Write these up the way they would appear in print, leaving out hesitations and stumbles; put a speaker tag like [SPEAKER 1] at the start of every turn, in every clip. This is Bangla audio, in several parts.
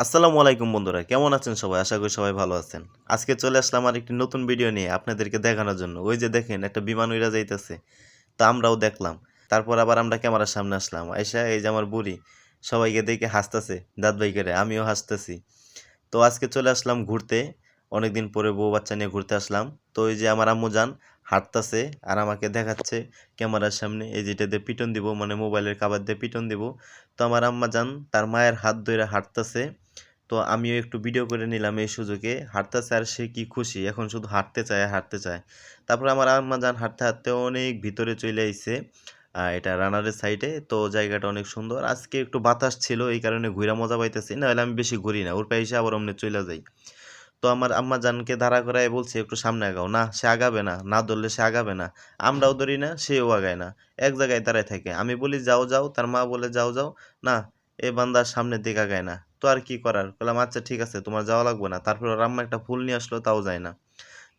[SPEAKER 1] আসসালামু আলাইকুম বন্ধুরা, কেমন আছেন সবাই? আশা করি সবাই ভালো আছেন। আজকে চলে আসলাম আরেকটি নতুন ভিডিও নিয়ে আপনাদেরকে দেখানোর জন্য। ওই যে দেখেন একটা বিমান উইড়া যাইতেছে। তো আমরাও দেখলাম। তারপর আবার আমরা ক্যামেরার সামনে আসলাম। আইসা এই যে আমার বুড়ি সবাইকে দেখে হাসতেছে, দাঁত বাই করে। আমিও হাসতেছি। তো আজকে চলে আসলাম ঘুরতে। অনেকদিন পরে বউ বাচ্চা নিয়ে ঘুরতে আসলাম। তো ওই যে আমার আম্মুজান হাঁটতাছে আর আমাকে দেখাচ্ছে ক্যামেরার সামনে এই যেটা দিয়ে পিটন দিব, মানে মোবাইলের কাভার দিয়ে পিটন দিব। তো আমার আম্মাজান তার মায়ের হাত ধরে হাঁটতাছে। তো আমিও একটু ভিডিও করে নিলাম এই সুযোগে। হাঁটতেছে আর সে কি খুশি, এখন শুধু হাঁটতে চায় আর হাঁটতে চায়। তারপর আমার আম্মাজান হাঁটতে হাঁটতে অনেক ভিতরে চলে আইছে। এটা রানারের সাইডে। তো জায়গাটা অনেক সুন্দর। আজকে একটু বাতাস ছিল, এই কারণে ঘুরা মজা পাইতেছি, নাহলে আমি বেশি ঘুরি না, ওর পাশে আবার অমনি চলে যাই। তো আমার আম্মাজানকে দাঁড়া করায় বলছে একটু সামনে আগাও, না সে আগাবে না, না ধরলে সে আগাবে না। আমরাও ধরি না, সেও আগায় না, এক জায়গায় দাঁড়ায় থাকে। আমি বলি যাও যাও, তার মা বলে যাও যাও, না এ বান্দার সামনের দিকে আগায় না। তো আর কি করার, বললাম আচ্ছা ঠিক আছে, তোমার যাওয়া লাগবে না। তারপর ওর আম্মা একটা ফুল নিয়ে আসলো, তাও যায় না।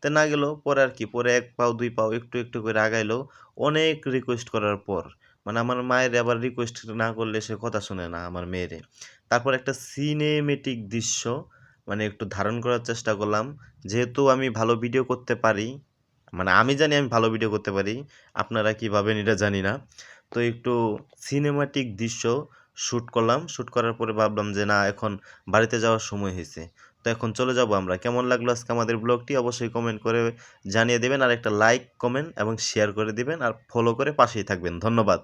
[SPEAKER 1] তো না গেল, পরে আর কি, পরে এক পাও দুই পাও একটু একটু করে আগাইলো। অনেক রিকোয়েস্ট করার পর, মানে আমার মায়ের আবার রিকোয়েস্ট না করলে সে কথা শুনে না আমার মেয়েরে। তারপর একটা সিনেমেটিক দৃশ্য মানে একটু ধারণ করার চেষ্টা করলাম। যেহেতু আমি ভালো ভিডিও করতে পারি, মানে আমি জানি আমি ভালো ভিডিও করতে পারি, আপনারা কি ভাবেন এটা জানি না। তো একটু সিনেমাটিক দৃশ্য শ্যুট করলাম। শ্যুট করার পরে ভাবলাম যে না, এখন বাড়িতে যাওয়ার সময় হয়েছে। তো এখন চলে যাব আমরা। কেমন লাগলো আজকে আমাদের ব্লগটি অবশ্যই কমেন্ট করে জানিয়ে দেবেন, আর একটা লাইক কমেন্ট এবং শেয়ার করে দিবেন, আর ফলো করে পাশেই থাকবেন। ধন্যবাদ।